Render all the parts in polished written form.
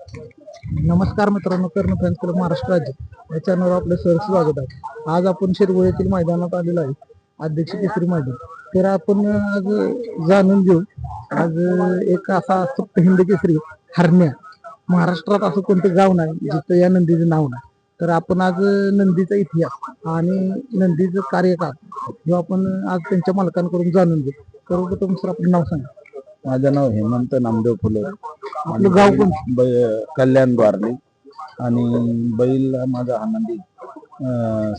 नमस्कार मित्रांनो, कर्ण fans club Maharashtra राज्य या चॅनलवर आपलं सहर्ष स्वागत आहे. आज आपण शिरवळ येथील मैदानात आलेलो आहे, अध्यक्ष केसरी मैदान. तर आपण आज जाणून घेऊ, आज एक असा सप्त हिंद केसरी हरण्या महाराष्ट्रात असं कोणतं गाव नाही जिथं या नंदीचं नाव नाही. तर आपण आज नंदीचा इतिहास आणि नंदीचं कार्यकाळ हे आपण आज त्यांच्या मालकांकडून जाणून घेऊ. सर्वप्रथम सर आपलं नाव सांगा. माझं नाव हेमंत नामदेव फुले. आपलं गाव कोण? कल्याण द्वारली. आणि बैल माझा आनंदी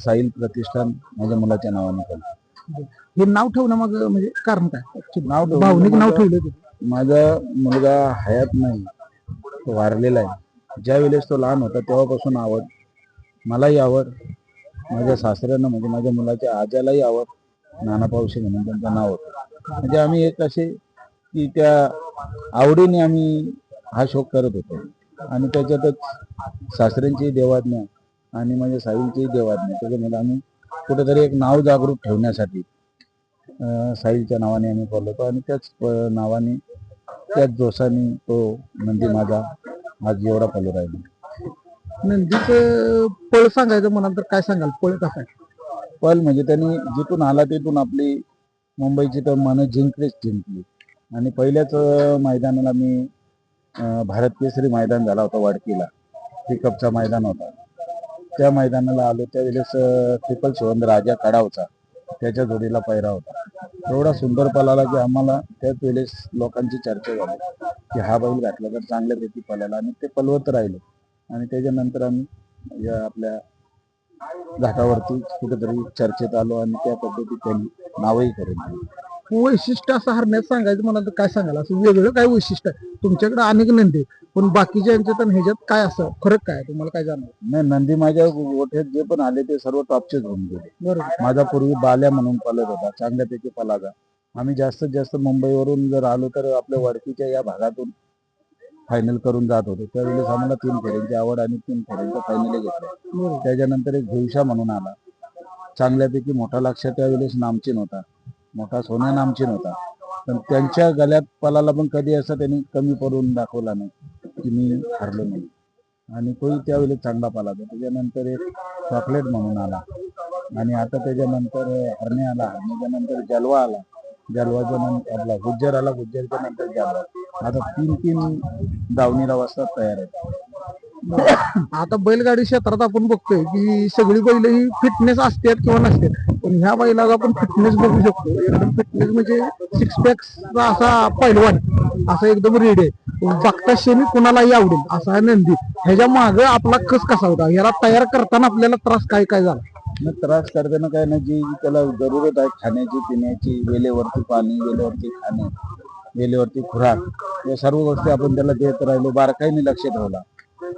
साहिल प्रतिष्ठान माझ्या मुलाच्या नावाने केलं. हे नाव ठेवणं मग म्हणजे कारण काय? नाव ठेवलं भावनिक नाव ठेवलं. माझा मुलगा हयात नाही, तो वारलेला आहे. ज्या वेळेस तो लहान होता तेव्हापासून आवड, मलाही आवड, माझ्या सासऱ्यांना म्हणजे माझ्या मुलाच्या आज्यालाही आवड. नाना पावशे म्हणून त्यांचं नाव होतं. म्हणजे आम्ही एक असे की त्या आवडीने आम्ही हा शोक करत होतो. आणि त्याच्यातच सासऱ्यांची देवाज्ञा आणि माझ्या साहिलची देवाज्ञा, त्याच्यामुळे आम्ही कुठेतरी एक नाव जागृत ठेवण्यासाठी साहिलच्या नावाने आम्ही बोलवतो. आणि त्याच नावाने त्याच जोशाने तो नंदी माझा आज एवढा पळू राहिला. नंदीचं पळ सांगायचं म्हणाल तर काय सांगाल? पळ कसा आहे? पल म्हणजे त्यांनी जिथून आला तिथून आपली मुंबईची तर मन जिंकली. आणि पहिल्याच मैदानाला मी भारत केसरी मैदान झाला होता वडकीला, पिकअपचा मैदान होता. त्या मैदानाला आलो त्यावेळेस ट्रिपल शिवंद राजा कडावचा त्याच्या जोडीला पैरा होता. एवढा सुंदर पळाला की आम्हाला त्याच वेळेस लोकांची चर्चा झाली की हा बैल घातला तर चांगल्यापैकी पळाला. आणि ते पलवत राहिलो. आणि त्याच्यानंतर आम्ही या आपल्या घाटावरती कुठेतरी चर्चेत आलो आणि त्या पद्धतीत त्यांनी नावही करून. वैशिष्ट्य असं हरण्यात सांगायचं म्हणाल तर काय सांगाल? असं वेगळं काय वैशिष्ट्य आहे? तुमच्याकडे अनेक नंदी आहेत, पण बाकीच्या यांच्यात आणि ह्याच्यात काय असं फरक काय तुम्हाला काय जाणवलं? नाही, नंदी माझ्या गोठ्यात जे पण आले ते सर्व टॉपचेच होऊन गेले. बरोबर. माझा पूर्वी बाल्या म्हणून पळत होता, चांगल्यापैकी पळाला. आम्ही जास्तीत जास्त मुंबईवरून जर आलो तर आपल्या वडकीच्या या भागातून फायनल करून जात होतो. त्यावेळेस आम्हाला 3 फेऱ्यांची आवड आणि 3 फेऱ्यांचं फायनल घेतलं. त्याच्यानंतर एक भविष्य म्हणून आला, चांगल्यापैकी मोठा लक्ष त्यावेळेस नामचीन होता, मोठा सोन्या नामचीन होता. पण त्यांच्या गळ्यात पलाला पण कधी असं त्यांनी कमी पडून दाखवला नाही की मी हरलो नाही. आणि तोही त्यावेळेस चांगला पळाला. त्याच्यानंतर एक चॉकलेट म्हणून आला. आणि आता त्याच्यानंतर हरणे आला, हरणेच्या नंतर जलवा आला, जलवाच्या नंतर आपला गुज्जर आला, गुज्जरच्या नंतर जलवा. आता 3 दावणीला वाजता तयार आहे. आता बैलगाडी क्षेत्रात आपण बघतोय की सगळी बैल ही फिटनेस असतात किंवा नसतात, पण ह्या बैलाला आपण फिटनेस बघू शकतो. एकदम फिटनेस म्हणजे 6 पॅक्सचा असा पैलवान, असा एकदम रेडी आहे. बघता शेमी कुणालाही आवडेल असा नंदी. ह्याच्या मागे आपला कस कसा होता? याला तयार करताना आपल्याला त्रास काय काय झाला? मग त्रास करताना काय नाही, जी त्याला जरूरत आहे खाण्याची पिण्याची, वेळेवरती पाणी, वेळेवरती खाणे, वेळेवरती खुराक, या सर्व गोष्टी आपण त्याला देत राहिलो. बारकाईने लक्ष ठेवला.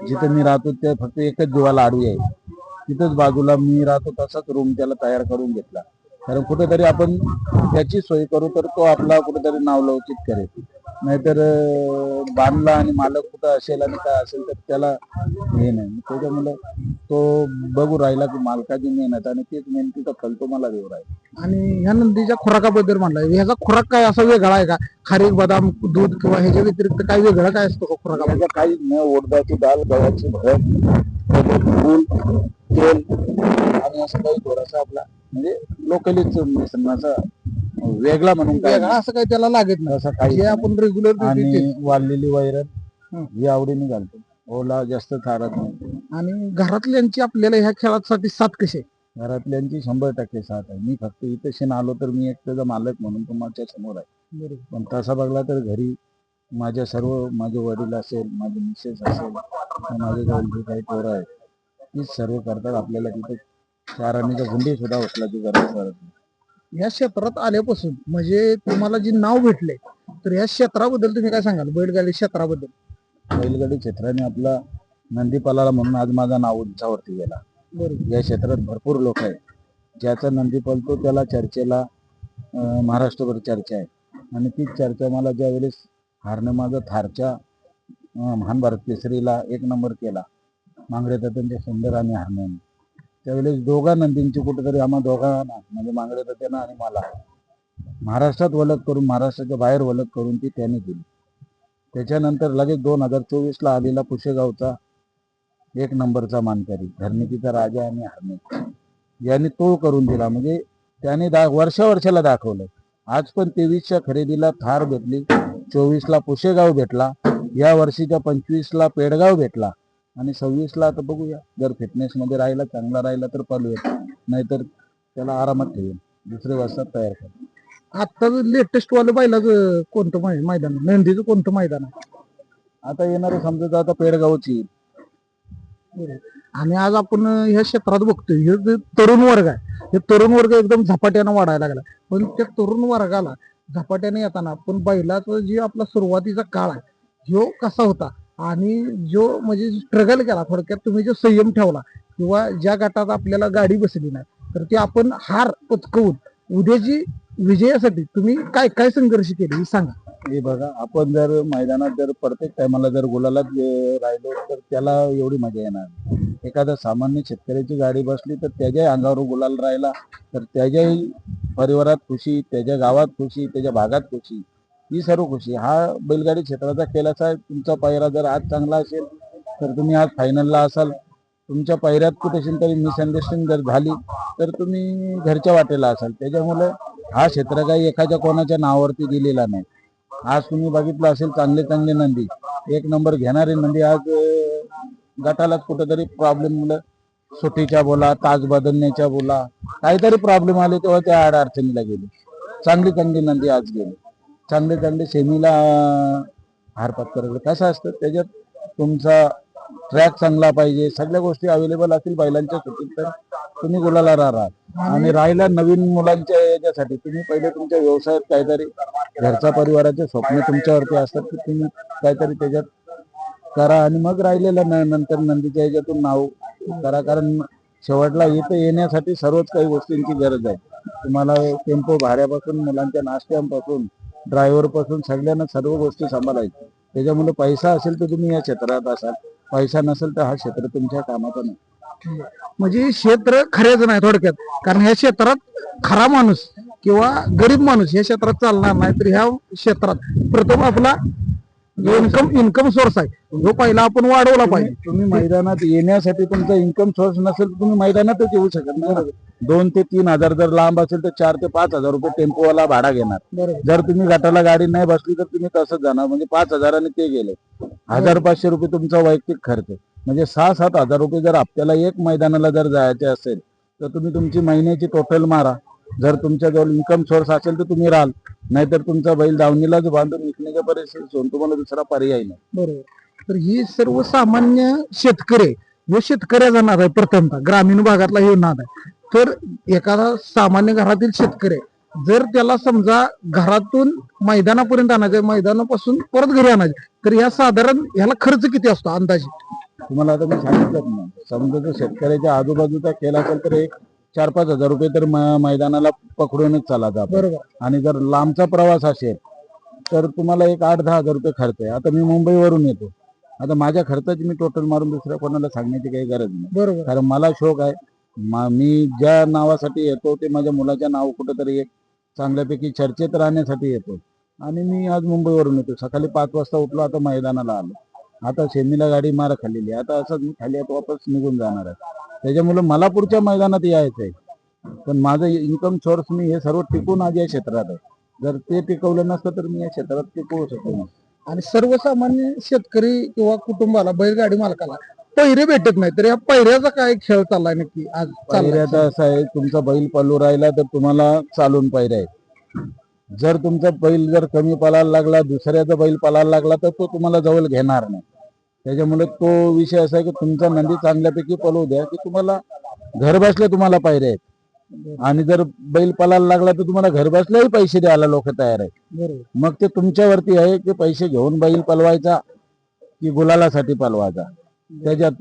जिथे मी राहतो ते फक्त एकच जीवाला आडवी आहे, तिथंच बाजूला मी राहतो तसाच रूम त्याला तयार करून घेतला. कारण कुठेतरी आपण त्याची सोय करू तर तो आपला कुठेतरी नावलौकिक करेल. नाहीतर बांधला आणि मालक कुठं असेल आणि काय असेल तर त्याला हे नाही. त्याच्यामुळे तो बघू राहिला की मालकाची मेहनत आणि तीच मेहनतीचा फल तो मला देऊ राहील. आणि ह्या नंदीच्या खुराकाबद्दल म्हणलाय, ह्याचा खुराक काय असा वेगळा आहे का? खारीक, बदाम, दूध किंवा ह्याच्या व्यतिरिक्त काय वेगळं काय असतो का खुराकामध्ये? त्याचा काही न उडदाची डाळ, गव्हाची भरड, फूल, तेल आणि असं काही थोडासा आपला म्हणजे लोकलीच मिसळण्याचा वेगळा म्हणून काय वेगळा असं काही त्याला लागत नाही, असं काही जे आपण रेग्युलर. आणि वाळलेली वैरण ही आवडीने घालतो. ओला जास्त चारत नाही. आणि घरातल्यांची आपल्याला ह्या खेळासाठी साथ कशी आहे? घरातल्यांची 100% साथ आहे. मी फक्त इथे शेण आलो तर मी एकट्याचा मालक म्हणून तुमच्या समोर आहे. पण तसा बघला तर घरी माझ्या सर्व, माझे वडील असेल, माझे मिसेस असेल, माझे जवळ जे काही पोरं आहेत तीच सर्व करतात. आपल्याला तिथे चाराणीचा गुंडी सुद्धा उचलायची गरज पडत नाही. या क्षेत्रात आल्यापासून म्हणजे तुम्हाला जे नाव भेटले, तर या क्षेत्राबद्दल तुम्ही काय सांगाल? बैलगाडी क्षेत्राबद्दल. बैलगाडी क्षेत्राने आपला नंदी पळाला म्हणून आज माझा नाव उंचावरती गेला. या क्षेत्रात भरपूर लोक आहेत, ज्याचा नंदी पळतो त्याला चर्चेला महाराष्ट्रभर चर्चा आहे. आणि तीच चर्चा मला ज्यावेळेस हारणे माझा थारच्या महान भारत केसरीला 1 नंबर केला, मांगडे तात्यांच्या सुंदर आणि हारण्याने, त्यावेळेस दोघा नंदींची कुठेतरी आम्हा दोघांना म्हणजे मांगडे तात्यांना आणि मला महाराष्ट्रात ओळख करून, महाराष्ट्राच्या बाहेर ओळख करून ती त्याने केली. त्याच्यानंतर लगेच 2024ला आलेला पुशेगावचा 1 नंबरचा मानकरी घरणिकीचा राजा आणि हरणे यांनी तोल करून दिला. म्हणजे त्याने वर्षाला दाखवलं. आज पण 23च्या खरेदीला थार भेटली, 24ला पुशेगाव भेटला, या वर्षीच्या 25ला पेडगाव भेटला आणि 26ला आता बघूया, जर फिटनेसमध्ये राहिला, चांगला राहिला तर पालवेल, नाहीतर त्याला आरामात ठेवेल, दुसरे वाजता तयार कर. आता लेटेस्ट वालं बैलाचं कोणतं मैदान, नंदीचं कोणतं मैदान आहे? आता येणारं समजा आता पेडगावची. आणि आज आपण ह्या क्षेत्रात बघतोय हे जे तरुण वर्ग आहे, हे तरुण वर्ग एकदम झपाट्यानं वाढायला लागला. पण त्या तरुण वर्गाला झपाट्याने येताना पण बैलाचा जे आपला सुरुवातीचा काळ आहे ह्यो कसा होता आणि जो म्हणजे स्ट्रगल केला, थोडक्यात तुम्ही जो संयम ठेवला किंवा ज्या गटात आपल्याला गाडी बसली नाही तर ती आपण हार पचकवून उद्याची विजयासाठी तुम्ही काय काय संघर्ष केले हे सांगा. हे बघा, आपण जर मैदानात जर प्रत्येक टायमाला जर गुलालात राहिलो तर त्याला एवढी मजा येणार. एखादा सामान्य शेतकऱ्याची गाडी बसली तर त्याच्याही अंगावर गुलाल राहिला तर त्याच्याही परिवारात खुशी, त्याच्या गावात खुशी, त्याच्या भागात खुशी, ही सर्व खुशी हा बैलगाडी क्षेत्राचा केलाच आहे. तुमचा पायरा जर आज चांगला असेल तर तुम्ही आज फायनलला असाल. तुमच्या पायऱ्यात कुठेशी तरी मिसअंडरस्टँडिंग जर झाली तर तुम्ही घरच्या वाटेला असाल. त्याच्यामुळे हा क्षेत्र काही एखाद्या कोणाच्या नावावरती दिलेला नाही. आज तुम्ही बघितलं असेल चांगले चांगले नंदी, 1 नंबर घेणारे नंदी आज गटालाच कुठेतरी प्रॉब्लेम मुलं, सुट्टीच्या बोला, ताज बदलण्याच्या बोला, काहीतरी प्रॉब्लेम आले तेव्हा त्या अडचणीला गेले. चांगली चांगली नंदी आज गेली, चांगले चांगले सेमीला हारपात करत. कसं असतं त्याच्यात तुमचा ट्रॅक चांगला पाहिजे, सगळ्या गोष्टी अवेलेबल असतील बैलांच्या सुट्टीत तर तुम्ही गुलाला राहा. आणि राहिला नवीन मुलांच्या याच्यासाठी तुम्ही पहिले तुमच्या व्यवसायात काहीतरी घरचा परिवाराचे स्वप्न तुमच्यावरती असतात की तुम्ही काहीतरी त्याच्यात करा आणि मग राहिलेलं नंतर नंदीच्या याच्यातून नाव करा. कारण शेवटला इथं येण्यासाठी सर्वच काही गोष्टींची गरज आहे. तुम्हाला टेम्पो भाड्यापासून मुलांच्या नाश्त्यांपासून ड्रायव्हर पासून सगळ्यांना सर्व गोष्टी सांभाळायची. त्याच्यामुळे पैसा असेल तर तुम्ही या क्षेत्रात असाल, पैसा नसेल तर हा क्षेत्र तुमच्या कामाचा नाही. म्हणजे क्षेत्र खरेच नाही थोडक्यात, कारण ह्या क्षेत्रात खरा माणूस किंवा गरीब माणूस या क्षेत्रात चालणार नाही. तर ह्या क्षेत्रात प्रथम आपला इन्कम सोर्स आहे जो पहिला आपण वाढवला पाहिजे. तुम्ही मैदानात येण्यासाठी तुमचा इन्कम सोर्स नसेल तर तुम्ही मैदानातच येऊ शकत नाही. 2 ते 3 हजार जर लांब असेल तर 4 ते 5 हजार रुपये टेम्पोवाला भाडा घेणार. जर तुम्ही गटाला गाडी नाही बसली तर तुम्ही तसंच जाणार. म्हणजे 5,000 ते गेले 1,500 रुपये तुमचा वैयक्तिक खर्च. म्हणजे 6-7 हजार रुपये जर आपल्याला एक मैदानाला जर जायचे असेल तर तुम्ही तुमची महिन्याची टोटल मारा. जर तुमच्याजवळ इन्कम सोर्स असेल तर तुम्ही राहाल, नाहीतर तुमचा बैल दावणीलाच बांधून विकण्याच्या परिस्थिती होऊन तुम्हाला दुसरा पर्याय नाही. बरोबर. तर ही सर्वसामान्य शेतकरी, जो शेतकऱ्याचा नाद आहे, प्रथमतः ग्रामीण भागातला हे नाद आहे. तर एखादा सामान्य घरातील शेतकरी जर त्याला समजा घरातून मैदानापर्यंत आणायचं, मैदानापासून परत घरी आणायचं, तर या साधारण ह्याला खर्च किती असतो अंदाजे? तुम्हाला आता मी सांगितलं ना, समजा जर शेतकऱ्याच्या आजूबाजूचा केला असेल तर एक 4-5 हजार रुपये तर मैदानाला पकडूनच चालायचा. बरोबर. आणि जर लांबचा प्रवास असेल तर तुम्हाला एक 8-10 हजार रुपये खर्च आहे. आता मी मुंबईवरून येतो, आता माझ्या खर्चाची मी टोटल मारून दुसऱ्या कोणाला सांगण्याची काही गरज नाही. बरोबर. कारण मला शौक आहे. मी ज्या नावासाठी येतो ते माझ्या मुलाच्या नाव कुठंतरी एक चांगल्यापैकी चर्चेत राहण्यासाठी येतो. आणि मी आज मुंबईवरून येतो, सकाळी 5 वाजता उठलो, आता मैदानाला आलो, आता सेमीला गाडी मार खाल्लेली, आता असंच मी खाली आता वापस निघून जाणार आहे. त्याच्यामुळे मला पुढच्या मैदानात यायचं आहे. पण माझं इन्कम सोर्स मी हे सर्व टिकून आज या क्षेत्रात आहे. जर ते टिकवलं नसतं तर मी या क्षेत्रात टिकवू शकतो नाही. आणि सर्वसामान्य शेतकरी किंवा कुटुंबाला, बैलगाडी मालकाला पैरे भेटत नाही, तर या पैऱ्याचा काय खेळ चाललाय नक्की आज? पायऱ्याचा असं आहे, तुमचा बैल पळू राहिला तर तुम्हाला चालून पायऱ्या आहेत. जर तुमचा बैल जर कमी पळायला लागला, दुसऱ्याचा बैल पळायला लागला तर तो तुम्हाला जवळ घेणार नाही. त्याच्यामुळे तो विषय असा आहे की तुमचा नंदी चांगल्यापैकी पळू द्या की तुम्हाला घर बसल्या तुम्हाला पायऱ्या आहेत. आणि जर बैल पळायला लागला तर तुम्हाला घर बसल्याही पैसे द्यायला लोक तयार आहेत. मग ते तुमच्यावरती आहे की पैसे घेऊन बैल पळवायचा की गुलालासाठी पळवायचा. त्याच्यात